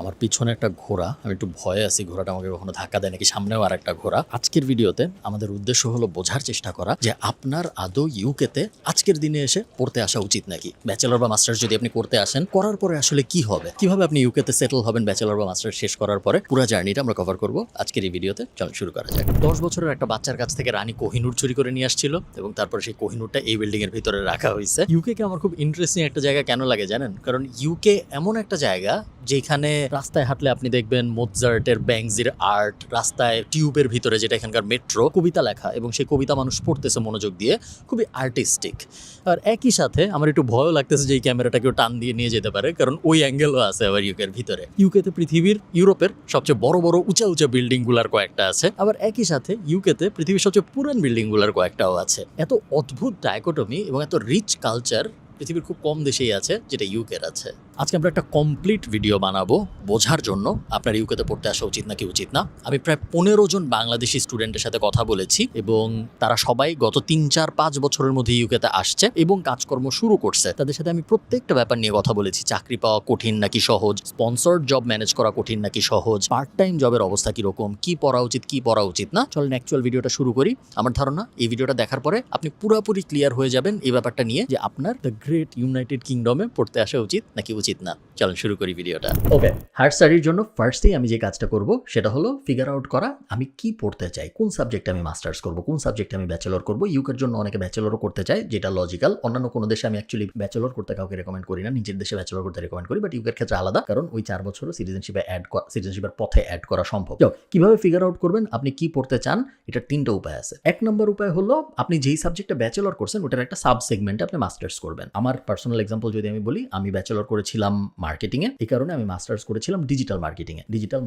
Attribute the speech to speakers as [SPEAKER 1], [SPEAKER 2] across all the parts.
[SPEAKER 1] আমার পিছনে একটা ঘোড়া, আমি একটু ভয়ে আছি ঘোড়াটা আমাকে কখনো ধাক্কা দেয় নাকি, সামনেও আর একটা ঘোড়া। আজকের ভিডিওতে আমাদের উদ্দেশ্য হলো বোঝার চেষ্টা করা যে আপনার আদৌ ইউকেতে আজকের দিনে এসে পড়তে আসা উচিত নাকি। ব্যাচেলর বা মাস্টার্স যদি আপনি করতে আসেন, করার পরে আসলে কি হবে, কিভাবে আপনি ইউকেতে সেটেল হবেন ব্যাচেলর বা মাস্টার্স শেষ করার পরে, পুরো জার্নিটা আমরা কভার করব আজকের এই ভিডিওতে। চলুন শুরু করা যাক। 10 বছরের একটা বাচ্চার কাছ থেকে রানী কোহিনূর চুরি করে নিয়ে আসছিল এবং তারপরে সেই কোহিনূরটা এই বিল্ডিং এর ভিতরে রাখা হয়েছে। ইউকে কে আমার খুব ইন্টারেস্টিং একটা জায়গা কেন লাগে জানেন? কারণ ইউকে এমন একটা জায়গা যেখানে রাস্তায় হাঁটলে আপনি দেখবেন মোৎজার্টের ব্যাংজির আর্ট, রাস্তায় টিউবের ভিতরে যেটা এখানকার মেট্রো, কবিতা লেখা এবং সেই কবিতা মানুষ পড়তেছে মনোযোগ দিয়ে, খুবই আর্টিস্টিক। আর একই সাথে আমার একটু ভয়ও লাগতেছে যে এই ক্যামেরাটা কেউ টান দিয়ে নিয়ে যেতে পারে, কারণ ওই অ্যাঙ্গেলও আছে আবার ইউকের ভিতরে। ইউকেতে পৃথিবীর ইউরোপের সবচেয়ে বড় বড় উঁচা উঁচা বিল্ডিং গুলার কয়েকটা আছে, আবার একই সাথে ইউকেতে পৃথিবীর সবচেয়ে পুরান বিল্ডিং গুলার কয়েকটাও আছে। এত অদ্ভুত ডায়কোটমি এবং এত রিচ কালচার পৃথিবীর খুব কম দেশেই আছে যেটা ইউকের আছে। আজকে আমরা একটা কমপ্লিট ভিডিও বানাবো বোঝার জন্য আপনার ইউকেতে পড়তে আসা উচিত নাকি উচিত না। আমি প্রায় 15 জন বাংলাদেশি স্টুডেন্টের সাথে কথা বলেছি এবং তারা সবাই গত 3-4-5 বছরের মধ্যে ইউকেতে আসছে এবং কাজকর্ম শুরু করছে। তাদের সাথে আমি প্রত্যেকটা ব্যাপার নিয়ে কথা বলেছি। চাকরি পাওয়া কঠিন নাকি সহজ, স্পন্সর্ড জব ম্যানেজ করা কঠিন নাকি সহজ, পার্ট টাইম জবের অবস্থা কিরকম, কি পড়া উচিত কি পড়া উচিত না। চলেন অ্যাকচুয়াল ভিডিওটা শুরু করি। আমার ধারণা এই ভিডিওটা দেখার পরে আপনি পুরোপুরি ক্লিয়ার হয়ে যাবেন এই ব্যাপারটা নিয়ে যে আপনার দ্য গ্রেট ইউনাইটেড কিংডমে পড়তে আসা উচিত নাকি উচিত না। চলুন শুরু করি ভিডিওটা। ওকে, হায়ার স্টাডির জন্য ফার্স্টেই আমি যে কাজটা করব সেটা হলো ফিগার আউট করা আমি কি পড়তে চাই, কোন সাবজেক্টে আমি মাস্টার্স করব, কোন সাবজেক্টে আমি ব্যাচেলর করব। ইউকের জন্য অনেকে ব্যাচেলরও করতে চায়, যেটা লজিক্যাল। অন্যান্য কোনো দেশে আমি অ্যাকচুয়ালি ব্যাচেলর করতে কাউকে রেকমেন্ড করি না, নিজের দেশে ব্যাচেলর করতে রেকমেন্ড করি, বাট ইউকের ক্ষেত্রে আলাদা, কারণ ওই 4 বছরও সিটিজেনশিপের পথে অ্যাড করা সম্ভব। কিভাবে ফিগার আউট করবেন আপনি কি পড়তে চান, এটা 3টা উপায় আছে। 1 নম্বর উপায় হলো আপনি যেই সাবজেক্টে ব্যাচেলর করছেন ওটার একটা সাব সেগমেন্টে আপনি মাস্টার্স করবেন। আমার পার্সোনাল এক্সাম্পল যদি আমি বলি, আমি ব্যাচেলর করেছিলাম মার্কেটিংয়ে, এই কারণে আমি মাস্টার্স করেছিলাম ডিজিটাল মার্কেটিংয়ে। ডিজিটাল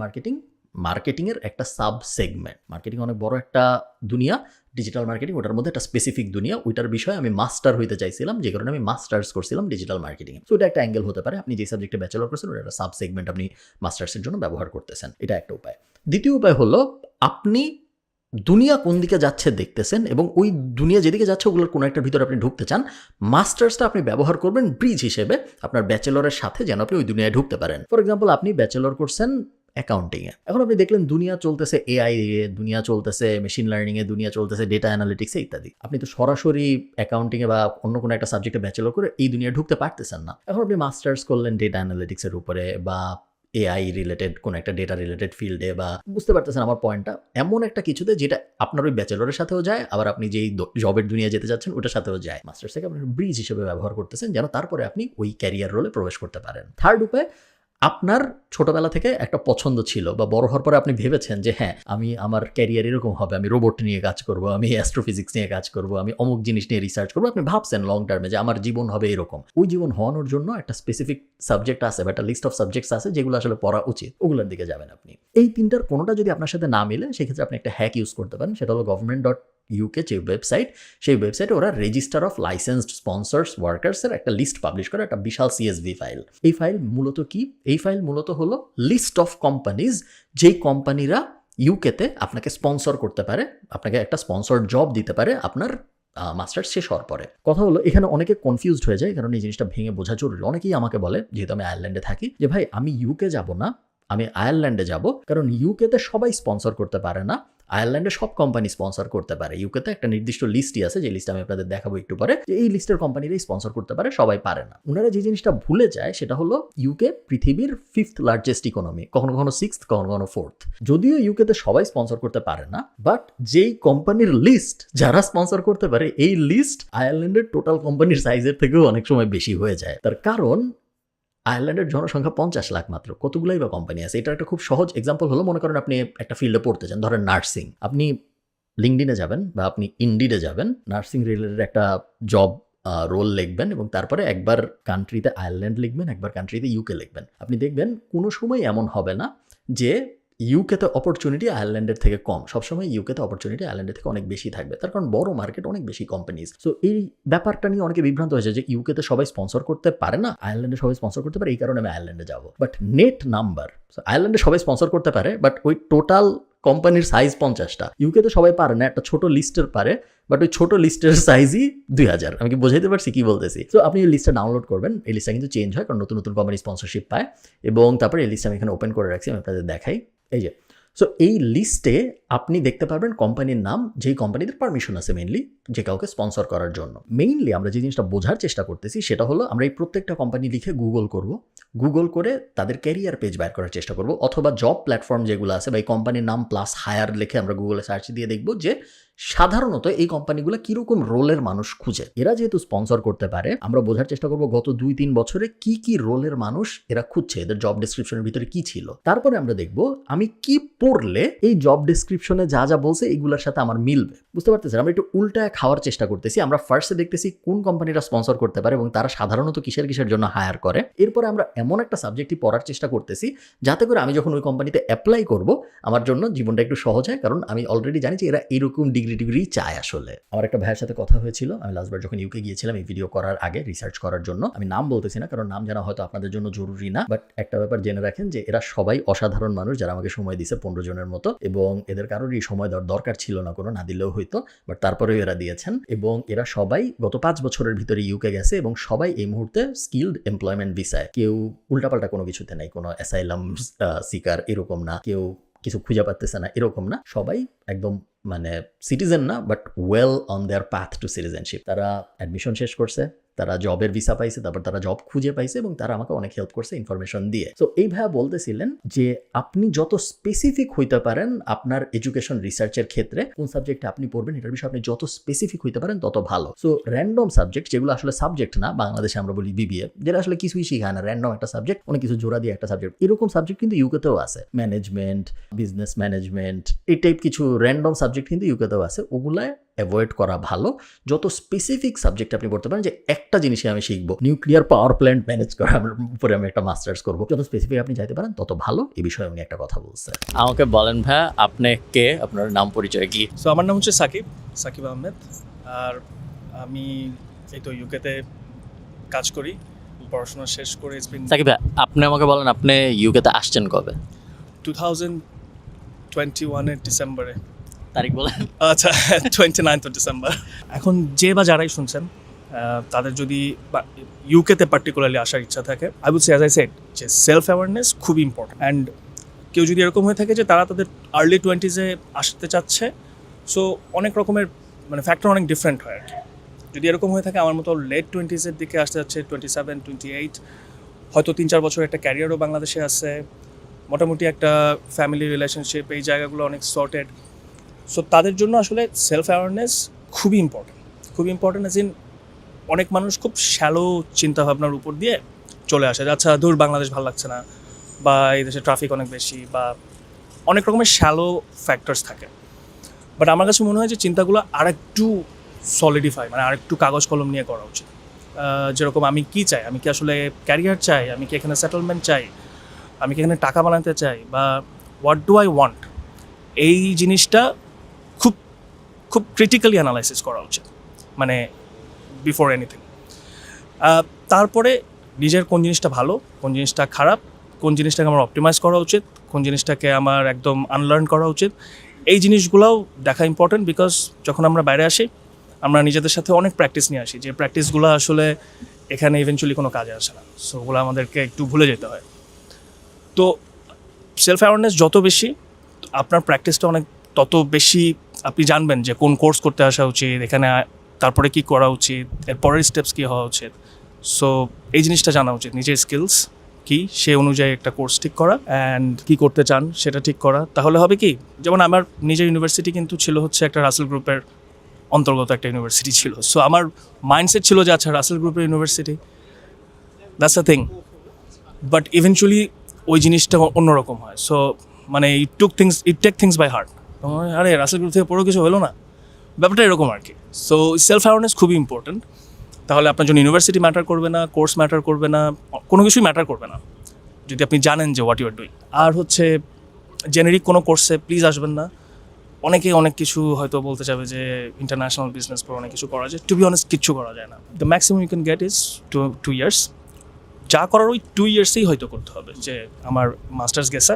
[SPEAKER 1] মার্কেটিংয়ের একটা সাব সেগমেন্ট। মার্কেটিং অনেক বড় একটা দুনিয়া, ডিজিটাল মার্কেটিং ওটার মধ্যে একটা স্পেসিফিক দুনিয়া, ওইটার বিষয়ে আমি মাস্টার হইতে চাইছিলাম, যে কারণে আমি মাস্টার্স করছিলাম ডিজিটাল মার্কেটিং। সো এটা একটা অ্যাঙ্গেল হতে পারে, আপনি যে সাবজেক্টে ব্যাচেলর করছেন ওটা একটা সাব সেগমেন্ট আপনি মাস্টার্সের জন্য ব্যবহার করতেছেন, এটা একটা উপায়। দ্বিতীয় উপায় হলো আপনি দুনিয়া কোন দিকে যাচ্ছে দেখতেছেন এবং ওই দুনিয়া যেদিকে যাচ্ছে ওগুলোর কোনো একটার ভিতরে আপনি ঢুকতে চান। মাস্টার্সটা আপনি ব্যবহার করবেন ব্রিজ হিসেবে আপনার ব্যাচেলরের সাথে, যেন আপনি ওই দুনিয়ায় ঢুকতে পারেন। ফর এক্সাম্পল, আপনি ব্যাচেলর করছেন অ্যাকাউন্টিংয়ে, এখন আপনি দেখলেন দুনিয়া চলতেছে এআই এ, দুনিয়া চলতেছে মেশিন লার্নিংয়ে, দুনিয়া চলতেছে ডেটা অ্যানালিটিক্সে ইত্যাদি। আপনি তো সরাসরি অ্যাকাউন্টিংয়ে বা অন্য কোনো একটা সাবজেক্টে ব্যাচেলর করে এই দুনিয়ায় ঢুকতে পারতেছেন না। এখন আপনি মাস্টার্স করলেন ডেটা অ্যানালিটিক্সের উপরে বা এআই রিলেটেড কোনো একটা ডেটা রিলেটেড ফিল্ডে, বা বুঝতে পারতেছেন আমার পয়েন্টটা, এমন একটা কিছুতে যেটা আপনার ওই ব্যাচেলরের সাথেও যায়, আবার আপনি যেই জবের দুনিয়া যেতে চাচ্ছেন ওটার সাথেও যায়। মাস্টার্সটাকে আপনি ব্রিজ হিসেবে ব্যবহার করতেছেন যেন তারপরে আপনি ওই ক্যারিয়ার রোলে প্রবেশ করতে পারেন। থার্ড উপায়, আপনার ছোটবেলা থেকে একটা পছন্দ ছিল বা বড় হওয়ার পরে আপনি ভেবেছেন যে হ্যাঁ, আমি আমার ক্যারিয়ার এরকম হবে, আমি রোবট নিয়ে কাজ করব, আমি অ্যাস্ট্রোফিজিক্স নিয়ে কাজ করব, আমি অমুক জিনিস নিয়ে রিসার্চ করবো। আপনি ভাবছেন লং টার্মে যে আমার জীবন হবে এরকম। ওই জীবন হওয়ানোর জন্য একটা স্পেসিফিক সাবজেক্ট আছে বা একটা লিস্ট অফ সাবজেক্টস আছে যেগুলো আসলে পড়া উচিত, ওগুলোর দিকে যাবেন আপনি। এই 3টার কোনোটা যদি আপনার সাথে না মিলে সেক্ষেত্রে আপনি একটা হ্যাক ইউজ করতে পারেন, সেটা হলো government.uk যে ওয়েবসাইট, সেই ওয়েবসাইটে ওরা রেজিস্টার অফ লাইসেন্সড স্পন্সর্স ওয়ার্কার্সের একটা লিস্ট পাবলিশ করে, একটা বিশাল সিএসভি ফাইল। এই ফাইল মূলত কি? এই ফাইল মূলত হলো লিস্ট অফ কোম্পানিজ, যেই কোম্পানিরা ইউকেতে আপনাকে স্পন্সর করতে পারে, আপনাকে একটা স্পন্সর্ড জব দিতে পারে আপনার মাস্টার্স শেষ হওয়ার পরে। কথা হলো এখানে অনেকে কনফিউজড হয়ে যায়, কারণ এই জিনিসটা ভেঙে বোঝা জরুরি। অনেকেই আমাকে বলে, যেহেতু আমি আয়ারল্যান্ডে থাকি, যে ভাই আমি ইউকে যাব না, আমি আয়ারল্যান্ডে যাব, কারণ ইউকেতে সবাই স্পন্সর করতে পারে না, আয়ারল্যান্ডে সব কোম্পানি স্পন্সর করতে পারে। ইউকেতে একটা নির্দিষ্ট লিস্টই আছে, যে লিস্ট আমি আপনাদের দেখাবো একটু পরে, যে এই লিস্টের কোম্পানিরাই স্পন্সর করতে পারে, সবাই পারে না। ওনারা যে জিনিসটা ভুলে যায় সেটা হলো ইউকে পৃথিবীর 5th লার্জেস্ট ইকোনমি, কখনো কখনো 6th, কখনো কখনো 4th। যদিও ইউকেতে সবাই স্পন্সর করতে পারে না, বাট যেই কোম্পানির লিস্ট যারা স্পন্সর করতে পারে, এই লিস্ট আয়ারল্যান্ডের টোটাল কোম্পানির সাইজের থেকেও অনেক সময় বেশি হয়ে যায়। তার কারণ আয়ারল্যান্ডের জনসংখ্যা 50 লাখ মাত্র, কতগুলাই বা কোম্পানি আছে। এটা একটা খুব সহজ এক্সাম্পল হলো, মনে করেন আপনি একটা ফিল্ডে পড়তে চান, ধরেন নার্সিং, আপনি লিঙ্কডিনে যাবেন বা আপনি ইন্ডিডে যাবেন, নার্সিং রিলেটেড একটা জব রোল লিখবেন এবং তারপরে একবার কান্ট্রিতে আয়ারল্যান্ড লিখবেন, একবার কান্ট্রিতে ইউকে লিখবেন। আপনি দেখবেন কোনো সময় এমন হবে না যে ইউকেতে অপরচুনিটি আয়ারল্যান্ডের থেকে কম, সবসময় ইউকেতে অপরচুনিটি আয়ারল্যান্ডের থেকে অনেক বেশি থাকবে, তার কারণ বড় মার্কেট, অনেক বেশি কোম্পানিজ। সো এই ব্যাপারটা নিয়ে অনেকে বিভ্রান্ত হয়েছে যে ইউকেতে সবাই স্পন্সর করতে পারে না, আয়ারল্যান্ডে সবাই স্পন্সর করতে পারে, এই কারণে আমি আয়ারল্যান্ডে যাবো। বাট নেট নাম্বার, আয়ারল্যান্ডে সবাই স্পন্সর করতে পারে, বাট ওই টোটাল কোম্পানির সাইজ 50টা। ইউকেতে সবাই পারে না, একটা ছোট লিস্টের পারে, বাট ওই ছোট লিস্টের সাইজই 2000। আমি কি বোঝাইতে পারছি কি বলতেছি? তো আপনি এই লিস্টটা ডাউনলোড করবেন। এই লিস্টটা কিন্তু চেঞ্জ হয় কারণ নতুন নতুন কোম্পানি স্পন্সরশিপ পায়। এবং তারপরে এই লিস্ট আমি এখানে ওপেন করে রাখছি, আমি আপনাদের দেখাই। এই যে সো এই লিস্টে আপনি দেখতে পারবেন কোম্পানির নাম, যেই কোম্পানিদের পারমিশন আছে মেইনলি যে কাউকে স্পন্সর করার জন্য। মেইনলি আমরা যে জিনিসটা বোঝার চেষ্টা করতেছি সেটা হলো আমরা এই প্রত্যেকটা কোম্পানি লিখে গুগল করব, গুগল করে তাদের ক্যারিয়ার পেজ বের করার চেষ্টা করব, অথবা জব প্ল্যাটফর্ম যেগুলো আছে বা এই কোম্পানির নাম প্লাস হায়ার লিখে আমরা গুগলে সার্চ দিয়ে দেখব যে সাধারণত এই কোম্পানিগুলো কিরকম রোলের মানুষ খুঁজে। এরা যেহেতু স্পন্সর করতে পারে, আমরা বোঝার চেষ্টা করব গত 2-3 বছরে কি কি রোলের মানুষ এরা খুঁজছে, এদের জব ডেসক্রিপশনের ভিতরে কি ছিল। তারপরে আমরা দেখব আমি কি পড়লে এই জব ডেসক্রিপশনে যা যা বলছে এগুলোর সাথে আমার মিলবে। বুঝতে পারতেছেন? আমরা একটু উল্টায় খাওয়ার চেষ্টা করতেছি। আমরা ফার্স্টে দেখতেছি কোন কোম্পানিরা স্পন্সর করতে পারে এবং তারা সাধারণত কিসের কিসের জন্য হায়ার করে। এরপরে আমরা এমন একটা সাবজেক্টই পড়ার চেষ্টা করতেছি যাতে করে আমি যখন ওই কোম্পানিতে অ্যাপ্লাই করব আমার জন্য জীবনটা একটু সহজ হয়, কারণ আমি অলরেডি জানি যে এরা এরকম ডিগ্রি চায়। আসলে আমার একটা ভাইয়ের সাথে কথা হয়েছিল, আমি লাস্টবার যখন ইউকে গিয়েছিলাম এই ভিডিও করার আগে রিসার্চ করার জন্য। আমি নাম বলতেছি না কারণ নাম জানা হয়তো আপনাদের জন্য জরুরি না, বাট একটা ব্যাপার জেনে রাখেন যে এরা সবাই অসাধারণ মানুষ যারা আমাকে সময় দিয়েছে 15 জনের মতো, এবং এদের কারোরই সময় দেওয়ার দরকার ছিল না, কোনো না দিলেও হইতো, বাট তারপরেও এরা দিয়েছেন। এবং এরা সবাই গত 5 বছরের ভিতরে ইউকে গেছে এবং সবাই এই মুহূর্তে স্কিলড এমপ্লয়মেন্ট ভিসায়। কেউ উল্টাপাল্টা কোনো কিছুতে নাই, কোনো অ্যাসাইলাম সিকার এরকম না, কেউ কিছু খুঁজে পাচ্ছে না এরকম না, সবাই একদম মানে সিটিজেন না, but well on their path to citizenship. তারা অ্যাডমিশন শেষ করছে, তারা জবের ভিসা পাইছে, তারপর তারা জব খুঁজে পাইছে এবং তারা আমাকে অনেক হেল্প করছে ইনফরমেশন দিয়ে। তো এই ভাইয়া বলতেছিলেন যে আপনি যত স্পেসিফিক হইতে পারেন আপনার এডুকেশন রিসার্চের ক্ষেত্রে, কোন সাবজেক্টে আপনি পড়বেন এটার বিষয়ে আপনি যত স্পেসিফিক হইতে পারেন তত ভালো। সো র্যান্ডম সাবজেক্ট যেগুলো আসলে সাবজেক্ট না, বাংলাদেশে আমরা বলি বিবিএ, যেটা আসলে কিছুই শিখায় না, র্যান্ডম একটা সাবজেক্ট, অনেক কিছু জোড়া দিয়ে একটা সাবজেক্ট, এরকম সাবজেক্ট কিন্তু ইউকেতেও আছে। ম্যানেজমেন্ট, বিজনেস ম্যানেজমেন্ট, এই টাইপ কিছু র্যান্ডম সাবজেক্ট কিন্তু ইউকেতেও আছে, ওগুলায় অ্যাভয়েড করা ভালো। যত স্পেসিফিক সাবজেক্ট আপনি পড়তে পারেন, যে একটা জিনিসই আমি শিখবো, নিউক্লিয়ার পাওয়ার প্ল্যান্ট ম্যানেজ করার উপরে আমি একটা মাস্টার্স করবো, যত স্পেসিফিক আপনি যাইতে পারেন তত ভালো। এই বিষয়ে উনি একটা কথা বলছে। আমাকে বলেন ভাইয়া, আপনি কে, আপনার নাম পরিচয় কি?
[SPEAKER 2] সো আমার নাম হচ্ছে সাকিব আহমেদ, আর আমি এই তো ইউকেতে কাজ করি, পড়াশোনা শেষ করে।
[SPEAKER 1] সাকিব ভাই, আপনি আমাকে বলেন আপনি ইউকেতে আসছেন কবে?
[SPEAKER 2] 2021 ডিসেম্বরে।
[SPEAKER 1] তারিখ বলেন।
[SPEAKER 2] আচ্ছা, 29 ডিসেম্বর। এখন যে বা যারাই শুনছেন তাদের যদি ইউকেতে পার্টিকুলারলি আসার ইচ্ছা থাকে, I would say as I said যে সেলফ অ্যাওয়ারনেস খুব ইম্পর্টেন্ট। অ্যান্ড কেউ যদি এরকম হয়ে থাকে যে তারা তাদের আর্লি 20s-এ আসতে চাচ্ছে, সো অনেক রকমের মানে ফ্যাক্টর অনেক ডিফারেন্ট হয় আর কি। যদি এরকম হয়ে থাকে আমার মতো লেট 20s-এর দিকে আসতে যাচ্ছে, 27, 28, হয়তো 3-4 বছর একটা ক্যারিয়ারও বাংলাদেশে আছে, মোটামুটি একটা ফ্যামিলি রিলেশনশিপ, এই জায়গাগুলো অনেক সর্টেড। সো তাদের জন্য আসলে সেলফ অ্যাওয়ারনেস খুবই ইম্পর্টেন্ট, খুবই ইম্পর্টেন্ট। অ্যাজ ইন অনেক মানুষ খুব শ্যালো চিন্তাভাবনার উপর দিয়ে চলে আসে, আচ্ছা দূর বাংলাদেশ ভালো লাগছে না, বা এই দেশে ট্রাফিক অনেক বেশি, বা অনেক রকমের শ্যালো ফ্যাক্টরস থাকে। বাট আমার কাছে মনে হয় যে চিন্তাগুলো আরেকটু সলিডিফাই, মানে আরেকটু কাগজ কলম নিয়ে করা উচিত। যেরকম আমি কি চাই, আমি কি আসলে ক্যারিয়ার চাই, আমি কি এখানে সেটেলমেন্ট চাই, আমি কি এখানে টাকা বানাতে চাই, বা হোয়াট ডু আই ওয়ান্ট, এই জিনিসটা খুব খুব ক্রিটিক্যালি অ্যানালাইসিস করা উচিত, মানে বিফোর এনিথিং। তারপরে নিজের কোন জিনিসটা ভালো, কোন জিনিসটা খারাপ, কোন জিনিসটাকে আমার অপটিমাইজ করা উচিত, কোন জিনিসটাকে আমার একদম আনলার্ন করা উচিত, এই জিনিসগুলোও দেখা ইম্পর্টেন্ট। বিকজ যখন আমরা বাইরে আসি আমরা নিজেদের সাথে অনেক প্র্যাকটিস নিয়ে আসি, যে প্র্যাকটিসগুলো আসলে এখানে ইভেনচুয়ালি কোনো কাজে আসে না, সো ওগুলো আমাদেরকে একটু ভুলে যেতে হয়। তো সেলফ অ্যাওয়ারনেস যত বেশি, আপনার প্র্যাকটিসটা অনেক তত বেশি আপনি জানবেন যে কোন কোর্স করতে আসা উচিত, এখানে তারপরে কি করা উচিত, এর পরের স্টেপস কী হওয়া উচিত। সো এই জিনিসটা জানা উচিত, নিজের স্কিলস কি সে অনুযায়ী একটা কোর্স ঠিক করা, অ্যান্ড কী করতে চান সেটা ঠিক করা। তাহলে হবে কি, যেমন আমার নিজের ইউনিভার্সিটি কিন্তু ছিল হচ্ছে একটা রাসেল গ্রুপের অন্তর্গত একটা ইউনিভার্সিটি ছিল। সো আমার মাইন্ডসেট ছিল যে আচ্ছা রাসেল গ্রুপের university, that's a thing. But eventually ওই জিনিসটা অন্যরকম হয়। সো মানে it take things by heart. আরে রাসেল গ্রুপ থেকে পড়ো কিছু হলো না, ব্যাপারটা এরকম আর কি। সো সেলফ অ্যাওয়ারনেস খুবই ইম্পর্টেন্ট। তাহলে আপনার জন্য ইউনিভার্সিটি ম্যাটার করবে না, কোর্স ম্যাটার করবে না, কোনো কিছুই ম্যাটার করবে না যদি আপনি জানেন যে হোয়াট ইউ আর ডুইং। আর হচ্ছে জেনেরিক কোনো কোর্সে প্লিজ আসবেন না। অনেকে অনেক কিছু হয়তো বলতে চাবে যে ইন্টারন্যাশনাল বিজনেস পর অনেক কিছু করা যায়, টু বি অনেস্ট কিচ্ছু করা যায় না। The maximum you can get is 2 years। যা করার ওই 2 years-এই হয়তো করতে হবে, যে আমার মাস্টার্স গেছে,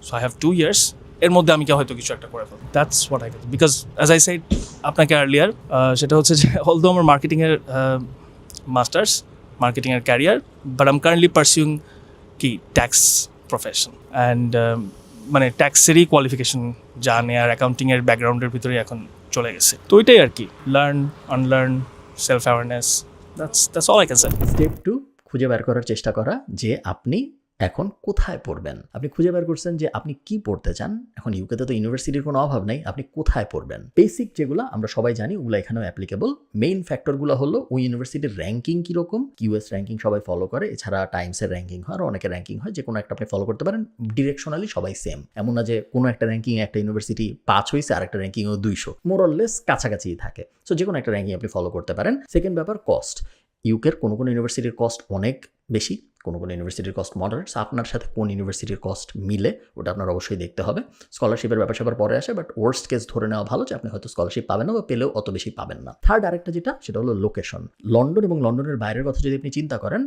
[SPEAKER 2] সো আই হ্যাভ 2 years, এর মধ্যে আমি কি হয়তো কিছু একটা করে ফেলবো। That's what I get, because as I said আপনাকে আর্লিয়ার, সেটা হচ্ছে যে অলদো আমার মার্কেটিংয়ের মাস্টার্স, মার্কেটিংয়ের career, but I am currently pursuing কি ট্যাক্স প্রফেশন অ্যান্ড মানে ট্যাক্সেরই কোয়ালিফিকেশন জানে আর অ্যাকাউন্টিংয়ের ব্যাকগ্রাউন্ডের ভিতরেই এখন চলে গেছে। তো ওইটাই আর কি, learn, unlearn, self awareness, that's all I can say.
[SPEAKER 1] Step 2, খুঁজে বের করার চেষ্টা করা যে আপনি এখন কোথায় পড়বেন। আপনি খুঁজে বের করছেন যে আপনি কি পড়তে চান। এখন ইউকেতে তো ইউনিভার্সিটির কোনো অভাব নেই, আপনি কোথায় পড়বেন। বেসিক যেগুলো আমরা সবাই জানি ওগুলো এখানেও অ্যাপ্লিকেবল। মেইন ফ্যাক্টরগুলো হলো ওই ইউনিভার্সিটির র্যাঙ্কিং কীরকম, কিউএস র্যাঙ্কিং সবাই ফলো করে, এছাড়া টাইমসের র্যাঙ্কিং হয়, আর অনেকের র্যাঙ্কিং হয়, যে কোনো একটা আপনি ফলো করতে পারেন। ডিরেকশনালি সবাই সেম, এমন না যে কোনো একটা র্যাঙ্কিং একটা ইউনিভার্সিটি 5 হয়েছে আর একটা র্যাঙ্কিংও 200, মোরলেস কাছাকাছিই থাকে। সো যে কোনো একটা র্যাঙ্কিং আপনি ফলো করতে পারেন। সেকেন্ড ব্যাপার কস্ট। ইউকের কোনো কোনো ইউনিভার্সিটির কস্ট অনেক বেশি, কোনো কোনো ইউনিভার্সিটির কস্ট মডারেট। আপনার সাথে কোন ইউনিভার্সিটির কস্ট মিলে ওটা আপনার অবশ্যই দেখতে হবে। স্কলারশিপের ব্যাপার স্যাপার পরে আসে, বাট ওয়ার্স্ট কেস ধরে নেওয়া ভালো যে আপনি হয়তো স্কলারশিপ পাবেন না বা পেলেও অত বেশি পাবেন না। থার্ড আরেকটা যেটা, সেটা হলো লোকেশন। লন্ডন এবং লন্ডনের বাইরের কথা যদি আপনি চিন্তা করেন,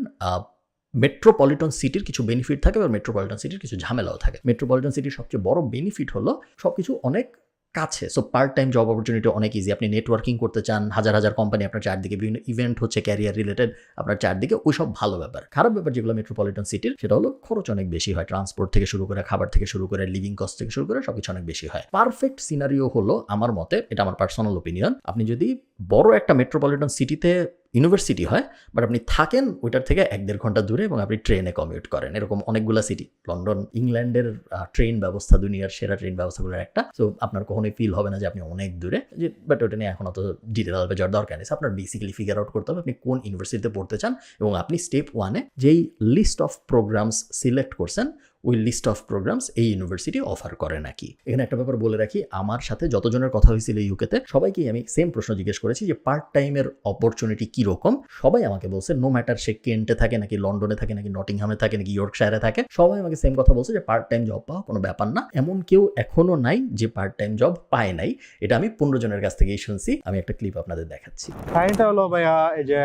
[SPEAKER 1] মেট্রোপলিটন সিটির কিছু বেনিফিট থাকে বা মেট্রোপলিটন সিটির কিছু ঝামেলাও থাকে। মেট্রোপলিটন সিটির সবচেয়ে বড় বেনিফিট হলো সব কিছু অনেক কাছে। So part time job opportunity অনেক ইজি। আপনি নেটওয়ার্কিং করতে চান, হাজার হাজার কোম্পানি আপনার চারদিকে, বিভিন্ন ইভেন্ট হচ্ছে ক্যারিয়ার রিলেটেড আপনার চারদিকে, ওই সব ভালো ব্যাপার। খারাপ ব্যাপার যেগুলো মেট্রোপলিটন সিটির, সেটা হলো খরচ অনেক বেশি হয়। ট্রান্সপোর্ট থেকে শুরু করে, খাবার থেকে শুরু করে, লিভিং কস্ট থেকে শুরু করে সবকিছু অনেক বেশি হয়। পারফেক্ট সিনারিও হলো আমার মতে, এটা আমার পার্সোনাল ওপিনিয়ন, আপনি যদি বড় একটা মেট্রোপলিটন সিটিতে ইউনিভার্সিটি হয়, বাট আপনি থাকেন ওইটার থেকে 1-1.5 ঘন্টা দূরে এবং আপনি ট্রেনে কমিউট করেন। এরকম অনেকগুলো সিটি। লন্ডন ইংল্যান্ডের ট্রেন ব্যবস্থা দুনিয়ার সেরা ট্রেন ব্যবস্থাগুলোর একটা। সো আপনার কখনোই ফিল হবে না যে আপনি অনেক দূরে, যে বাট ওটা নিয়ে এখন অত ডিটেল যাওয়ার দরকার নেই। আপনার বেসিক্যালি ফিগার আউট করতে হবে আপনি কোন ইউনিভার্সিটিতে পড়তে চান, এবং আপনি স্টেপ 1-এ যেই লিস্ট অফ প্রোগ্রামস সিলেক্ট করছেন, ওই লিস্ট অফ প্রোগ্রামস এই ইউনিভার্সিটি অফার করে নাকি। এখানে একটা ব্যাপার বলে রাখি, আমার সাথে যতজনের কথা হয়েছিল ইউকেতে, সবাইকেই আমি সেম প্রশ্ন জিজ্ঞেস করেছি যে পার্ট টাইমের অপরচুনিটি কীরকম। সবাই আমাকে বলছে, নো ম্যাটার সে কেন্টে থাকে নাকি লন্ডনে থাকে নাকি নটিংহামে থাকে নাকি ইয়র্কশায়ারে থাকে, সবাই আমাকে সেম কথা বলছে যে পার্ট টাইম জব পাওয়া কোনো ব্যাপার না। এমন কেউ এখনো নাই যে পার্ট টাইম জব পায় নাই। এটা আমি 15 জনের কাছ থেকেই শুনছি। আমি একটা ক্লিপ আপনাদের দেখাচ্ছি।
[SPEAKER 3] কাহিনীটা হলো ভাইয়া, এই যে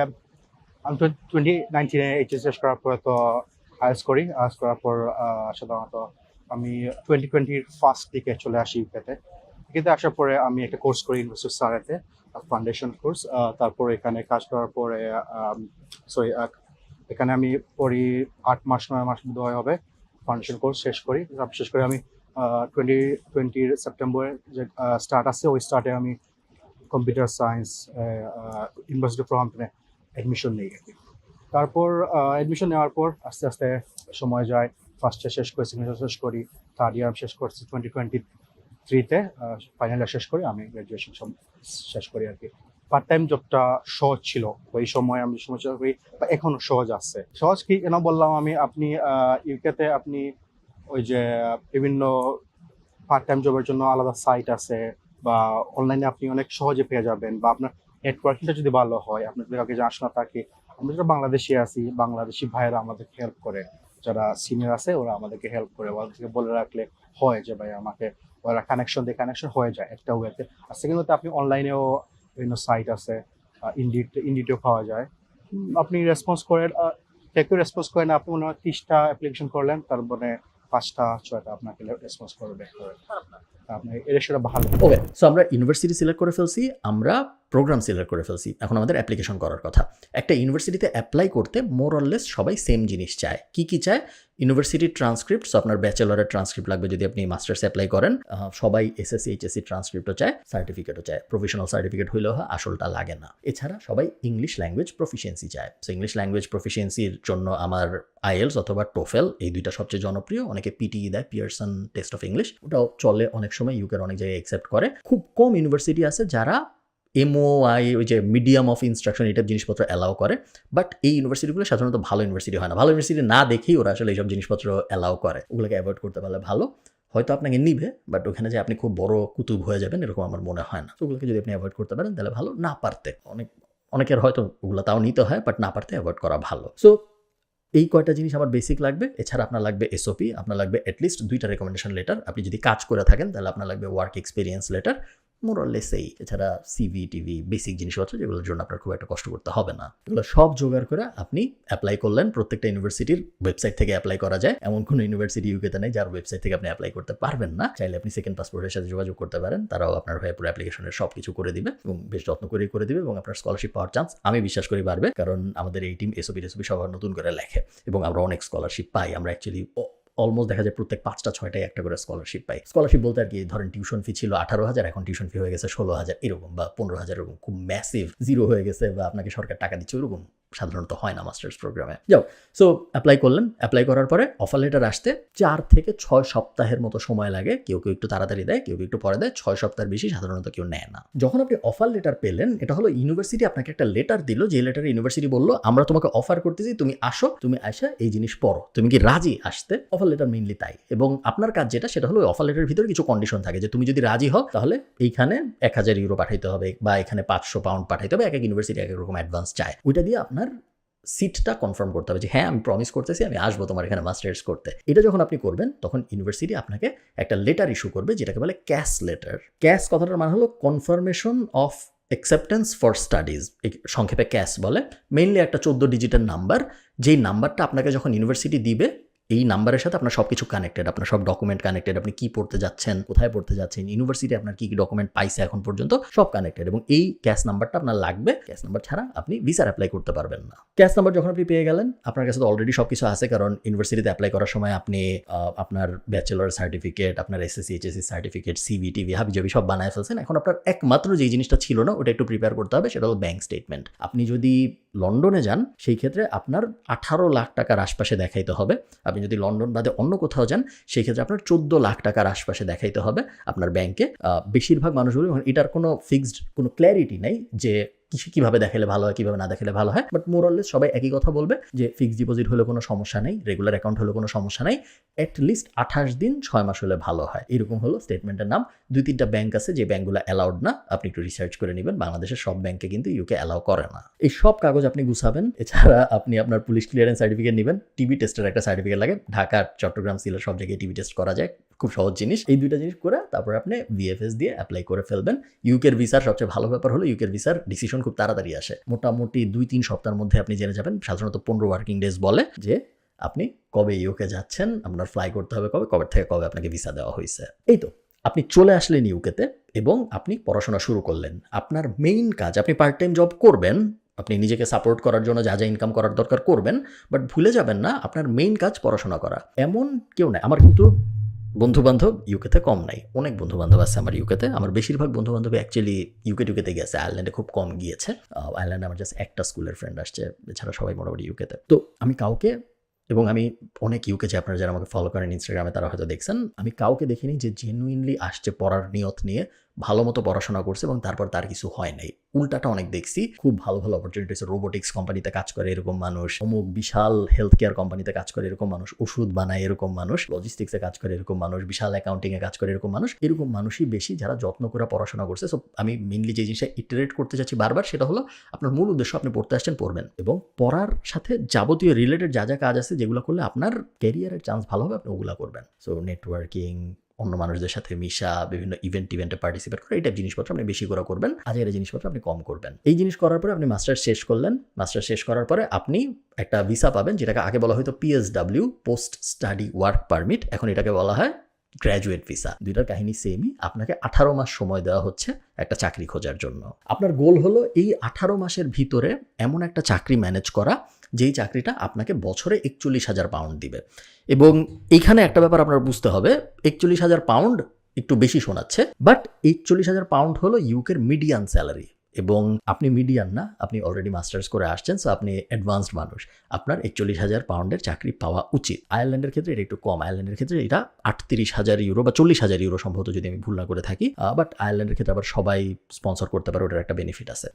[SPEAKER 3] আমি 2019-এ এইচএস শেষ করার পরে তো আইএলটিএস করি। আইএলটিএস করার পর সাধারণত আমি 2020-র ফার্স্ট দিকে চলে আসি ইউকেতে। ইউকেতে আসার পরে আমি একটা কোর্স করি ইউনিভার্সিটি সারেতে, ফাউন্ডেশন কোর্স। তারপরে এখানে কাজ করার পরে এখানে আমি পড়ি 8 মাস 9 মাস বোধহয় হবে ফাউন্ডেশন কোর্স শেষ করি। শেষ করে আমি 2020-র সেপ্টেম্বরে যে স্টার্ট আছে, ওই স্টার্টে আমি কম্পিউটার সায়েন্স ইউনিভার্সিটি অফ রহাম্পটনে অ্যাডমিশন নিই আর কি। তারপর অ্যাডমিশন নেওয়ার পর আস্তে আস্তে সময় যায়, ফার্স্ট ইয়ার শেষ করি, সেকেন্ড ইয়ার শেষ করি, থার্ড ইয়ার শেষ করছি 2023-তে, ফাইনাল ইয়ার শেষ করি, আমি গ্র্যাজুয়েশন শেষ করি আর কি। পার্ট টাইম জবটা সহজ ছিল ওই সময়, আমি সমস্যা করি বা এখনো সহজ আছে। সহজ কি কেন বললাম আমি, আপনি ইউকেতে আপনি ওই যে বিভিন্ন পার্ট টাইম জবের জন্য আলাদা সাইট আছে, বা অনলাইনে আপনি অনেক সহজে পেয়ে যাবেন, বা আপনার নেটওয়ার্কিংটা যদি ভালো হয়, আপনার যদি কাউকে জানাশোনা থাকে। আমরা যারা বাংলাদেশি আছি, বাংলাদেশি ভাইয়েরা আমাদেরকে হেল্প করে, যারা সিনিয়র আছে ওরা আমাদেরকে হেল্প করে, ওদেরকে বলে রাখলে হয় যে ভাই আমাকে, ওরা কানেকশন হয়ে যায় একটা ওয়েতে। আর সেকেন্ড ওয়েতে আপনি অনলাইনেও বিভিন্ন সাইট আছে, ইন্ডিটেও পাওয়া যায়। আপনি রেসপন্স করেন, কেউ রেসপন্স করেন, আপনি মনে হয় 30টা অ্যাপ্লিকেশন করলেন, তারপরে 5টা 6টা আপনাকে রেসপন্স করবে। আপনার এর ভালো।
[SPEAKER 1] ওকে, সো আমরা ইউনিভার্সিটি সিলেক্ট করে ফেলছি, আমরা প্রোগ্রাম সিলেক্ট করে ফেলছি, এখন আমাদের অ্যাপ্লিকেশন করার কথা। একটা ইউনিভার্সিটিতে অ্যাপ্লাই করতে মোর অরলেস সবাই সেম জিনিস চায়। কি কি চায়? ইউনিভার্সিটির ট্রান্সক্রিপ্ট। সো আপনার ব্যাচেলরের ট্রান্সক্রিপ্ট লাগবে যদি আপনি মাস্টার্স অ্যাপ্লাই করেন। সবাই এসএসসি এইচএসসি ট্রান্সক্রিপ্টও চায়, সার্টিফিকেটও চায়। প্রফেশনাল সার্টিফিকেট হইলেও হয়, আসলটা লাগে না। এছাড়া সবাই ইংলিশ ল্যাঙ্গুয়েজ প্রফিসিয়েন্সি চায়। সো ইংলিশ ল্যাঙ্গুয়েজ প্রফিসিয়েন্সির জন্য আমার আইএলস অথবা টোফেল, এই দুইটা সবচেয়ে জনপ্রিয়। অনেকে পিটিই দেয়, পিয়ারসন টেস্ট অফ ইংলিশ, ওটাও চলে অনেক সময়, ইউকের অনেক জায়গায় অ্যাকসেপ্ট করে। খুব কম ইউনিভার্সিটি আছে যারা MOI, ওই যে মিডিয়াম অফ ইনস্ট্রাকশন, এইসব জিনিসপত্র অ্যালাউ করে। বাট এই ইউনিভার্সিটিগুলো সাধারণত ভালো ইউনিভার্সিটি হয় না। ভালো ইউনিভার্সিটি না দেখেই ওরা আসলে এইসব জিনিসপত্র অ্যালাউ করে। ওগুলোকে অ্যাভয়েড করতে পারলে ভালো। হয়তো আপনাকে নিবে, বাট ওখানে যে আপনি খুব বড় কুতুব হয়ে যাবেন এরকম আমার মনে হয় না। ওগুলোকে যদি আপনি অ্যাভয়েড করতে পারেন তাহলে ভালো। না পারতে অনেকের হয়তো ওগুলো তাও নিতে হয়, বাট না পারতে অ্যাভয়েড করা ভালো। সো এই কয়টা জিনিস আমার বেসিক লাগবে। এছাড়া আপনার লাগবে SOP, আপনার লাগবে অ্যাটলিস্ট 2টা রেকমেন্ডেশন লেটার। আপনি যদি কাজ করে থাকেন তাহলে আপনার লাগবে ওয়ার্ক এক্সপিরিয়েন্স লেটার। মোরালেস এই। এছাড়া সিভি টিভি বেসিক জিনিসপত্র যেগুলোর জন্য আপনার খুব একটা কষ্ট করতে হবে না, এগুলো সব জোগাড় করে আপনি অ্যাপ্লাই করলেন। প্রত্যেকটা ইউনিভার্সিটির ওয়েবসাইট থেকে অ্যাপ্লাই করা যায়, এমন কোনো ইউনিভার্সিটি ইউকেতে নেই যার ওয়েবসাইট থেকে আপনি অ্যাপ্লাই করতে পারবেন না। চাইলে আপনি সেকেন্ড পাসপোর্টের সাথে যোগাযোগ করতে পারেন, তারাও আপনার হয়ে পুরো অ্যাপ্লিকেশনের সব কিছু করে দিবে এবং বেশ যত্ন করে দিবে, এবং আপনার স্কলারশিপ পাওয়ার চান্স আমি বিশ্বাস করি বাড়বে, কারণ আমাদের এই টিম এসওপি সবার নতুন করে লেখে এবং আমরা অনেক স্কলারশিপ পাই। আমরা অ্যাকচুয়ালি অলমোস্ট দেখা যায় প্রত্যেক 5-6টায় একটা করে স্কলারশিপ পাই। স্কলারশিপ বলতে আর কি, ধরেন টিউশন ফি ছিল 18,000, এখন টিউশন ফি হয়ে গেছে 16,000 এরকম, বা 15,000 এরকম, খুব ম্যাসিভ জিরো হয়ে গেছে, বা আপনাকে সরকার টাকা দিচ্ছে ওরকম সাধারণত হয় না মাস্টার্স প্রোগ্রামে। যাও, সো অ্যাপ্লাই করলেন, অ্যাপ্লাই করার পরে অফার লেটার আসতে 4 থেকে 6 সপ্তাহের মতো সময় লাগে। কেউ একটু তাড়াতাড়ি দেয়, কেউ একটু পরে দেয়। 6 সপ্তাহের বেশি সাধারণত কেউ নেয় না। যখন আপনি অফার লেটার পেলেন, এটা হলো ইউনিভার্সিটি আপনাকে একটা লেটার দিল, যে লেটারে ইউনিভার্সিটি বললো আমরা তোমাকে অফার করতেছি, তুমি আসো, তুমি আসা এই জিনিস পড়ো, তুমি কি রাজি আসতে? অফার লেটার মেইনলি তাই। এবং আপনার কাজ যেটা, সেটা হলো অফার লেটারের ভিতরে কিছু কন্ডিশন থাকে, যে তুমি যদি রাজি হও তাহলে এইখানে 1,000 ইউরো পাঠাইতে হবে, বা এখানে 500 পাউন্ড পাঠাইতে হবে। এক এক ইউনিভার্সিটি এক এক রকম অ্যাডভান্স চায়। ওইটা দিয়ে আপনার সিটটা কনফার্ম করতে হবে, যে হ্যাঁ আমি প্রমিস করতেছি আমি আসবো তোমার এখানে মাস্টার্স করতে। এটা যখন আপনি করবেন, তখন ইউনিভার্সিটি আপনাকে একটা লেটার ইস্যু করবে, যেটাকে বলে ক্যাশ লেটার। ক্যাশ কথাটার মানে হলো confirmation of acceptance for studies, সংক্ষেপে ক্যাশ বলে। মেইনলি একটা 14 ডিজিটের নাম্বার, যেই নাম্বারটা আপনাকে যখন ইউনিভার্সিটি দিবে, এই নাম্বারের সাথে আপনার সব কিছু কানেক্টেড, আপনার সব ডকুমেন্ট কানেক্টেড, আপনি কি পড়তে যাচ্ছেন, কোথায় পড়তে যাচ্ছেন, ইউনিভার্সিটি আপনার কি কি ডকুমেন্ট পাইছে এখন পর্যন্ত, সব কানেক্টেড। এবং এই ক্যাশ নাম্বারটা আপনার লাগবে। ক্যাশ নাম্বার ছাড়া আপনি ভিসার অ্যাপ্লাই করতে পারবেন না। ক্যাশ নাম্বার যখন আপনি পেয়ে গেলেন, আপনার কাছে তো অলরেডি সব কিছু আছে, কারণ ইউনিভার্সিটিতে অ্যাপ্লাই করার সময় আপনি আপনার ব্যাচেলর সার্টিফিকেট, আপনার SSC HSC certificate, CV TV হাবিজাবি সব বানায় ফেলছেন। এখন আপনার একমাত্র যেই জিনিসটা ছিল না, ওটা একটু প্রিপেয়ার করতে হবে, সেটা হলো ব্যাংক স্টেটমেন্ট। আপনি যদি লন্ডনে যান, সেই ক্ষেত্রে আপনার 18 লাখ টাকার আশপাশে দেখাইতে হবে। আপনি যদি লন্ডন বাদে অন্য কোথাও যান, সেই ক্ষেত্রে আপনার 14 লাখ টাকার আশপাশে দেখাইতে হবে আপনার ব্যাংকে। বেশিরভাগ মানুষগুলো, এটার কোনো ফিক্সড কোনো ক্ল্যারিটি নেই যে কিভাবে দেখালে ভালো হয়, কিভাবে না দেখালে ভালো হয়, বাট মোরাললেস সবাই একই কথা বলবে যে ফিক্সড ডিপোজিট হলে কোনো সমস্যা নেই, রেগুলার অ্যাকাউন্ট হলে কোনো সমস্যা নেই, অ্যাটলিস্ট 28 দিন 6 মাস হলে ভালো হয়। এরকম হলো স্টেটমেন্টের নাম। 2-3টা ব্যাংক আছে যে ব্যাংকগুলো অ্যালাউড না, আপনি একটু রিসার্চ করে নেবেন। বাংলাদেশের সব ব্যাংকে কিন্তু ইউকে অ্যালাউ করে না। এই সব কাগজ আপনি গুছাবেন। এছাড়া আপনি আপনার পুলিশ ক্লিয়ারেন্স সার্টিফিকেট নেবেন, টিবি টেস্টের একটা সার্টিফিকেট লাগে, ঢাকা, চট্টগ্রাম, সিলেট সব জায়গায় টিবি টেস্ট করা যায়, খুব সহজ জিনিস। এই 2টা জিনিস করে তারপর আপনি ভিএফএস দিয়ে অ্যাপ্লাই করে ফেলবেন। ইউকের ভিসার সবচেয়ে ভালো ব্যাপার হলো ইউকের ভিসার ডিসিশন খুব তাড়াতাড়ি আসে। মোটামুটি 2-3 সপ্তাহের মধ্যে আপনি জেনে যাবেন। সাধারণত 15 ওয়ার্কিং ডেজ বলে যে আপনি কবে ইউকে যাচ্ছেন, আপনার ফ্লাই করতে হবে কবে থেকে কবে আপনাকে ভিসা দেওয়া হয়েছে। এই তো আপনি চলে আসলেন ইউকেতে এবং আপনি পড়াশোনা শুরু করলেন। আপনার মেইন কাজ, আপনি পার্ট টাইম জব করবেন, আপনি নিজেকে সাপোর্ট করার জন্য যা যা ইনকাম করার দরকার করবেন, বাট ভুলে যাবেন না আপনার মেইন কাজ পড়াশোনা করা। এমন কেউ নাই, আমার কিন্তু বন্ধুবান্ধব ইউকেতে কম নাই, অনেক বন্ধুবান্ধব আছে আমার ইউকেতে। আমার বেশিরভাগ বন্ধুবান্ধব অ্যাকচুয়ালি ইউকেতে গেছে, আয়ারল্যান্ডে খুব কম গিয়েছে। আয়ারল্যান্ডে আমার জাস্ট একটা স্কুলের ফ্রেন্ড আসছে, এছাড়া সবাই মোটামুটি ইউকেতে। তো আমি কাউকে, এবং আমি অনেক ইউকে যে আপনারা যারা আমাকে ফলো করেন ইনস্টাগ্রামে, তারা হয়তো দেখছেন, আমি কাউকে দেখিনি যে জেনুইনলি আসছে পড়ার নিয়ত নিয়ে, ভালো মতো পড়াশোনা করছে এবং তারপর তার কিছু হয় নাই। উল্টাটা অনেক দেখছি, খুব ভালো ভালো অপরচুনিটিস, রোবোটিক্স কোম্পানিতে কাজ করে এরকম মানুষ, অমুক বিশাল হেলথ কেয়ার কোম্পানিতে কাজ করে এরকম মানুষ, ওষুধ বানায় এরকম মানুষ, লজিস্টিক্সে কাজ করে এরকম মানুষ, বিশাল অ্যাকাউন্টিংয়ে কাজ করে এরকম মানুষ। এরকম মানুষই বেশি যারা যত্ন করে পড়াশোনা করছে। সো আমি মেইনলি যে জিনিসটা ইটারেট করতে চাচ্ছি বারবার, সেটা হলো আপনার মূল উদ্দেশ্য, আপনি পড়তে আসছেন, পড়বেন, এবং পড়ার সাথে যাবতীয় রিলেটেড যা যা কাজ আছে যেগুলো করলে আপনার ক্যারিয়ারের চান্স ভালো হবে, আপনি ওগুলো করবেন। সো নেটওয়ার্কিং, অন্য মানুষদের সাথে মিশা, বিভিন্ন ইভেন্টে পার্টিসিপেট করা, এই টাইপ জিনিসপত্র আপনি বেশি করে করবেন, আজের জিনিসপত্র আপনি কম করবেন। এই জিনিস করার পরে আপনি মাস্টার্স শেষ করলেন। মাস্টার্স শেষ করার পরে আপনি একটা ভিসা পাবেন, যেটাকে আগে বলা হয়তো PSW, post study work permit, এখন এটাকে বলা হয় গ্র্যাজুয়েট ভিসা। দুইটার কাহিনী সেমই। আপনাকে 18 মাস সময় দেওয়া হচ্ছে একটা চাকরি খোঁজার জন্য। আপনার গোল হলো এই 18 মাসের ভিতরে এমন একটা চাকরি ম্যানেজ করা, যেই চাকরিটা আপনাকে বছরে 41,000 পাউন্ড দিবে। এবং এইখানে একটা ব্যাপার আপনার বুঝতে হবে, 41,000 পাউন্ড একটু বেশি শোনাচ্ছে, বাট 41,000 পাউন্ড হলো ইউকের মিডিয়ান স্যালারি। এবং আপনি মিডিয়ান না, আপনি অলরেডি মাস্টার্স করে আসছেন, সো আপনি অ্যাডভান্সড মানুষ, আপনার 41,000 পাউন্ডের চাকরি পাওয়া উচিত। আয়ারল্যান্ডের ক্ষেত্রে এটা একটু কম, আয়ারল্যান্ডের ক্ষেত্রে এটা 38,000 ইউরো বা 40,000 ইউরো সম্ভবত, যদি আমি ভুল না করে থাকি। বাট আয়ারল্যান্ডের ক্ষেত্রে আবার সবাই স্পন্সর করতে পারে, ওটার একটা বেনিফিট আছে।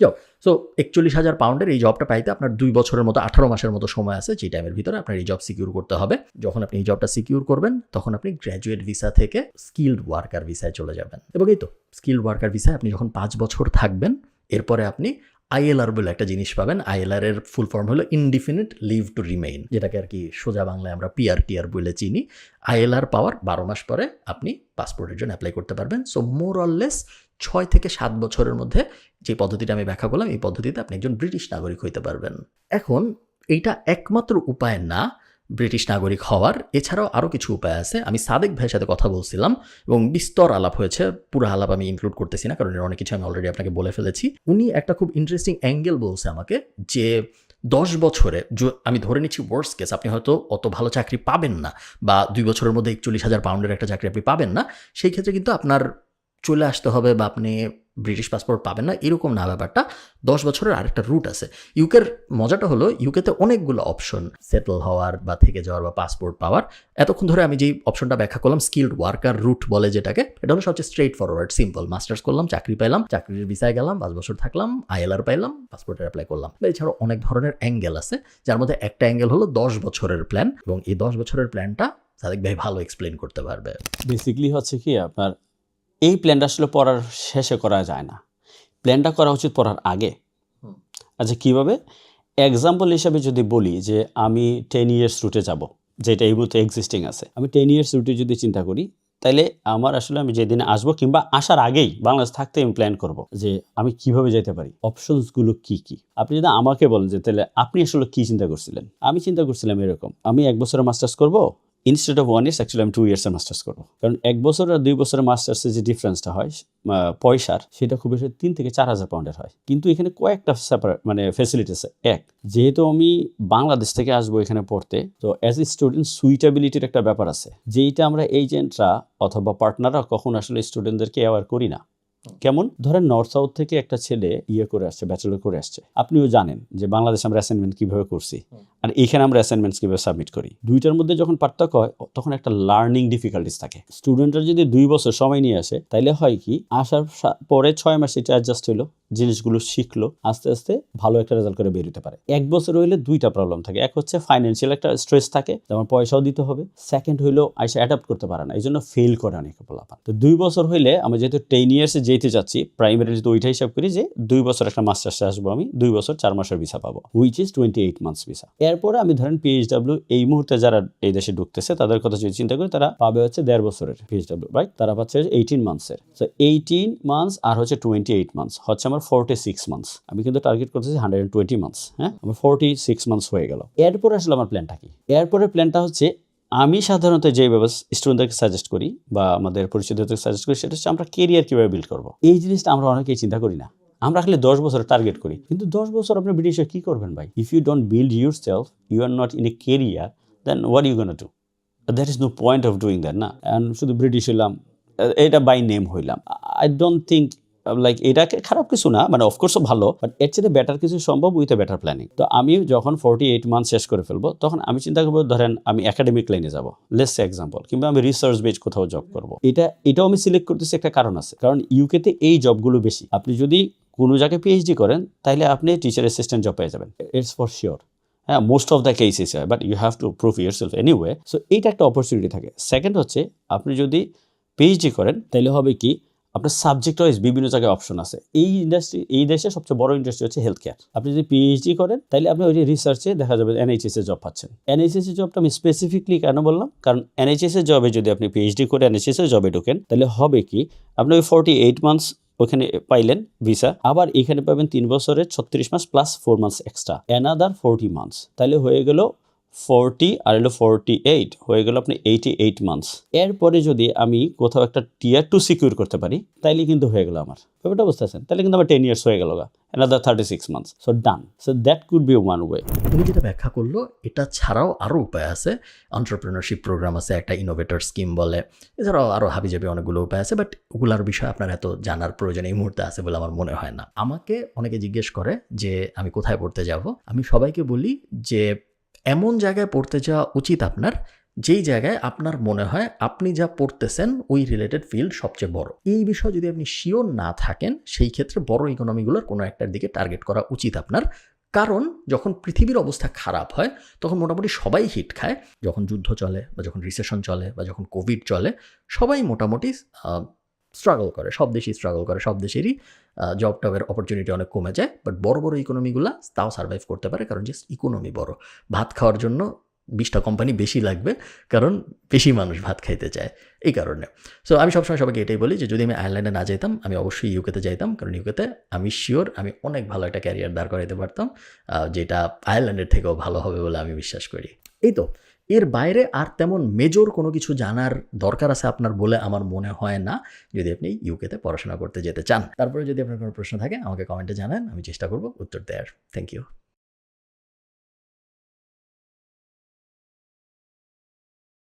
[SPEAKER 1] সো 41,000 পাউন্ডের এই জবটা পাইতে আপনার 2 বছরের মতো, 18 মাসের মতো সময় আছে, যে টাইমের ভিতরে আপনার এই জব সিকিউর করতে হবে। যখন আপনি এই জবটা সিকিউর করবেন, তখন আপনি গ্র্যাজুয়েট ভিসা থেকে স্কিলড ওয়ার্কার ভিসায় চলে যাবেন। এবং এই তো স্কিলড ওয়ার্কার ভিসায় আপনি যখন 5 বছর থাকবেন, এরপরে আপনি আইএলআর বলে একটা জিনিস পাবেন। আইএলআর এর ফুল ফর্ম হলো ইনডিফিনিট লিভ টু রিমেইন, যেটাকে আর কি সোজা বাংলায় আমরা পিআর বলে চিনি। আইএলআর পাওয়ার 12 মাস পরে আপনি পাসপোর্টের জন্য অ্যাপ্লাই করতে পারবেন। সো মোর অর লেস 6 থেকে 7 বছরের মধ্যে যে পদ্ধতিটা আমি ব্যাখ্যা করলাম, এই পদ্ধতিতে আপনি একজন ব্রিটিশ নাগরিক হইতে পারবেন। এখন এইটা একমাত্র উপায় না ব্রিটিশ নাগরিক হওয়ার, এছাড়াও আরও কিছু উপায় আছে। আমি সাদেক ভাইয়ের সাথে কথা বলছিলাম এবং বিস্তর আলাপ হয়েছে, পুরো আলাপ আমি ইনক্লুড করতেছি না কারণ এর অনেক কিছু আমি অলরেডি আপনাকে বলে ফেলেছি। উনি একটা খুব ইন্টারেস্টিং অ্যাঙ্গেল বলছে আমাকে যে 10 বছরে আমি ধরে নিচ্ছি ওয়ার্স্ট কেস, আপনি হয়তো অত ভালো চাকরি পাবেন না বা 2 বছরের মধ্যে 41,000 পাউন্ডের একটা চাকরি আপনি পাবেন না, সেই ক্ষেত্রে কিন্তু আপনার চলে আসতে হবে বা আপনি ব্রিটিশ পাসপোর্ট পাবেন না, এরকম না ব্যাপারটা। 10 বছরের আরেকটা রুট আছে। ইউকের মজাটা হলো ইউকেতে অনেকগুলো অপশন, সেটেল হওয়ার বা থেকে যাওয়ার বা পাসপোর্ট পাওয়ার। এতক্ষণ ধরে আমি যেই অপশনটা ব্যাখ্যা করলাম, স্কিল্ড ওয়ার্কার রুট বলে যেটাকে, এটা হলো সবচেয়ে স্ট্রেট ফরওয়ার্ড, সিম্পল। মাস্টার্স করলাম, চাকরি পাইলাম, চাকরির ভিসায় গেলাম, 5 বছর থাকলাম, ILR পাইলাম, পাসপোর্টের অ্যাপ্লাই করলাম। এছাড়াও অনেক ধরনের অ্যাঙ্গেল আছে, যার মধ্যে একটা অ্যাঙ্গেল হলো 10 বছরের প্ল্যান, এবং এই 10 বছরের প্ল্যানটা সাদেক ভাই ভালো এক্সপ্লেন করতে পারবে।
[SPEAKER 4] বেসিক্যালি হচ্ছে কি, আপনার এই প্ল্যানটা আসলে পড়ার শেষে করা যায় না, প্ল্যানটা করা উচিত পড়ার আগে। আচ্ছা, কীভাবে? এক্সাম্পল হিসাবে যদি বলি যে আমি 10 ইয়ার্স রুটে যাব, যেটা এই মুহূর্তে এক্সিস্টিং আছে, আমি 10 ইয়ার্স রুটে যদি চিন্তা করি, তাইলে আমার আসলে আমি যেদিনে আসবো কিংবা আসার আগেই বাংলাদেশ থাকতে আমি প্ল্যান করব যে আমি কিভাবে যেতে পারি, অপশনসগুলো কি কি। আপনি যদি আমাকে বলেন যে তাহলে আপনি আসলে কি চিন্তা করছিলেন, আমি চিন্তা করছিলাম এরকম, আমি 1 বছরের মাস্টার্স করব, ইনস্টেড অফ 1 ইয়ার্স অ্যাকচুয়ালি আমি 2 ইয়ার্সের মাস্টার্স করবো। কারণ 1 বছর আর 2 বছরের মাস্টার্সের যে ডিফারেন্সটা হয় পয়সার, সেটা খুব বেশি 3 থেকে 4,000 পাউন্ডের হয়। কিন্তু এখানে কয়েকটা সেপারেট ফেসিলিটি আছে। এক, যেহেতু আমি বাংলাদেশ থেকে আসবো এখানে পড়তে, তো অ্যাজ এ স্টুডেন্ট সুইটেবিলিটির একটা ব্যাপার আছে, যেইটা আমরা এজেন্টরা অথবা পার্টনাররা কখন আসলে স্টুডেন্টদেরকে অ্যাওয়ার করি না। কেমন? ধরেন নর্থ সাউথ থেকে একটা ছেলে করে আসছে, ব্যাচেলর করে আসছে, আপনিও জানেন যে বাংলাদেশে আমরা অ্যাসাইনমেন্ট কীভাবে করছি আর এখানে আমরা অ্যাসাইনমেন্টস কীভাবে সাবমিট করি, দুইটার মধ্যে যখন পার্থক্য হয় তখন একটা লার্নিং ডিফিকাল্টিস থাকে। স্টুডেন্টরা যদি 2 বছর সময় নিয়ে আসে, তাইলে হয় কি, আসার পরে 6 মাস এটা অ্যাডজাস্ট হইলো, জিনিসগুলো শিখলো, আস্তে আস্তে ভালো একটা রেজাল্ট করে বের হতে পারে। 1 বছর হইলে 2টা প্রবলেম থাকে। এক হচ্ছে ফাইন্যান্সিয়াল একটা স্ট্রেস থাকে, যেমন পয়সাও দিতে হবে। সেকেন্ড হইলো আইসা অ্যাডাপ্ট করতে পারে না, এই জন্য ফেল করে অনেক পোলাপান। তো 2 বছর হইলে আমরা যেহেতু 10 ইয়ার্সে যেতে যাচ্ছি, প্রাইমারি যদি ওইটা হিসাব করি যে 2 বছর একটা মাস্টার্সে আসবো, আমি 2 বছর 4 মাসের ভিসা পাবো, হুইচ ইজ 28 মান্থস ভিসা। এরপরে আমি ধরেন PHW এই মুহূর্তে যারা এই দেশে ঢুকতেছে তাদের কথা যদি চিন্তা করি, তারা পাবে হচ্ছে 1.5 বছরের PHW, রাইট? তারা পাচ্ছে 18 মান্থসের। তো 18 মান্থস আর হচ্ছে 28 মান্থস হচ্ছে আমার 46 মান্থস। আমি কিন্তু টার্গেট করতেছি 120 মান্থস। হ্যাঁ, আমার 46 মান্থস হয়ে গেল। এরপরে আসলে আমার প্ল্যানটা কি? এরপরে প্ল্যানটা হচ্ছে, আমি সাধারণত যে স্টুডেন্টদেরকে সাজেস্ট করি বা আমাদের পরিচিতদেরকে সাজেস্ট করি, সেটা হচ্ছে আমরা কেরিয়ার কীভাবে বিল্ড করবো। এই জিনিসটা আমরা অনেকেই চিন্তা করি না। আমরা আসলে 10 বছরের টার্গেট করি, কিন্তু 10 বছর আপনি ব্রিটিশে কী করবেন ভাই? If you don't build yourself, you are not in a career, then what you gonna do? That is no point of doing that না। অ্যান্ড শুধু ব্রিটিশ হইলাম, এটা বাই নেম হইলাম, আই ডোন্ট থিঙ্ক লাইক এটাকে খারাপ কিছু না, মানে অফকোর্সও ভালো, বাট এর চেয়ে বেটার কিছু সম্ভব উইথ এ বেটার প্ল্যানিং। তো আমি যখন 48 মান্থ শেষ করে ফেলবো, তখন আমি চিন্তা করবো, ধরেন আমি একাডেমিক লাইনে যাবো, লেটস সে এক্সাম্পল, কিংবা আমি রিসার্চ বেস কোথাও জব করবো। এটাও আমি সিলেক্ট করতেছি, একটা কারণ আছে, কারণ ইউকেতে এই জবগুলো বেশি। আপনি যদি কোনো জায়গায় PhD করেন, তাহলে আপনি টিচার অ্যাসিস্ট্যান্ট জব পেয়ে যাবেন, ইটস ফর শিওর। হ্যাঁ, মোস্ট অফ দ্য কেসেস হয়, but you have to prove yourself anyway. So এইটা একটা অপরচুনিটি থাকে। সেকেন্ড হচ্ছে, আপনি যদি PhD করেন, তাহলে হবে কি, আপনার সাবজেক্ট ওয়াইজ বিভিন্ন জায়গায় অপশন আছে। এই দেশে সবচেয়ে বড় ইন্ডাস্ট্রি হচ্ছে হেলথ কেয়ার। আপনি যদি PhD করেন, তাহলে আপনি ওই রিসার্চে দেখা যাবে NHS এ জব পাচ্ছেন। NHS এর জবটা আমি স্পেসিফিকলি কেন বললাম, কারণ NHS এর জবে যদি আপনি PhD করে NHS এর জবে ঢোকেন, তাহলে হবে কি, আপনি ওই 48 মান্থস ওখানে পাইলেন ভিসা, আবার এখানে পাবেন 3 বছরের 36 মাস plus 4 months extra, another 40 months. তাহলে হয়ে গেল 40 আর হলো 48, হয়ে গেল আপনি 88 মান্থস। এরপরে যদি আমি কোথাও একটা Tier 2 সিকিউর করতে পারি, তাইলে কিন্তু হয়ে গেল আমার, ব্যাপারটা বুঝতে পারছেন? তাহলে কিন্তু আমার 10 ইয়ার্স হয়ে গেল, another 36 months. So done. So that could be one way.
[SPEAKER 1] উনি যেটা ব্যাখ্যা করলো, এটা ছাড়াও আরও উপায় আছে। এন্টারপ্রেনারশিপ প্রোগ্রাম আছে, একটা ইনোভেটর স্কিম বলে, এছাড়াও আরও হাবিজাবি অনেকগুলো উপায় আছে, বাট ওগুলোর বিষয়ে আপনার এত জানার প্রয়োজন এই মুহূর্তে আছে বলে আমার মনে হয় না। আমাকে অনেকে জিজ্ঞেস করে যে আমি কোথায় পড়তে যাব। আমি সবাইকে বলি যে এমন জায়গায় পড়তে যাওয়া উচিত আপনার, যেই জায়গায় আপনার মনে হয় আপনি যা পড়তেছেন ওই রিলেটেড ফিল্ড সবচেয়ে বড়। এই বিষয়ে যদি আপনি শিওর না থাকেন, সেই ক্ষেত্রে বড় ইকোনমিগুলোর কোনো একটার দিকে টার্গেট করা উচিত আপনার। কারণ যখন পৃথিবীর অবস্থা খারাপ হয়, তখন মোটামুটি সবাই হিট খায়। যখন যুদ্ধ চলে বা যখন রিসেশন চলে বা যখন কোভিড চলে, সবাই মোটামুটি স্ট্রাগল করে, সব দেশই স্ট্রাগল করে, সব দেশেরই জব টবের অপরচুনিটি অনেক কমে যায়। বাট বড় বড় ইকোনমিগুলো তাও সার্ভাইভ করতে পারে, কারণ জাস্ট ইকোনমি বড়। ভাত খাওয়ার জন্য 20টা কোম্পানি বেশি লাগবে, কারণ বেশি মানুষ ভাত খাইতে চায় এই কারণে। সো আমি সবসময় সবাইকে এটাই বলি যে যদি আমি আয়ারল্যান্ডে না যেতাম আমি অবশ্যই ইউকেতে যাইতাম, কারণ ইউকেতে আমি শিওর আমি অনেক ভালো একটা ক্যারিয়ার দাঁড় করাইতে পারতাম, যেটা আয়ারল্যান্ডের থেকেও ভালো হবে বলে আমি বিশ্বাস করি। এই তো, এর বাইরে আর তেমন মেজর কোনো কিছু জানার দরকার আছে আপনার বলে আমার মনে হয় না, যদি আপনি ইউকেতে পড়াশোনা করতে যেতে চান। তারপরে যদি আপনার কোনো প্রশ্ন থাকে আমাকে কমেন্টে জানান, আমি চেষ্টা করব উত্তর দেওয়ার। Thank you.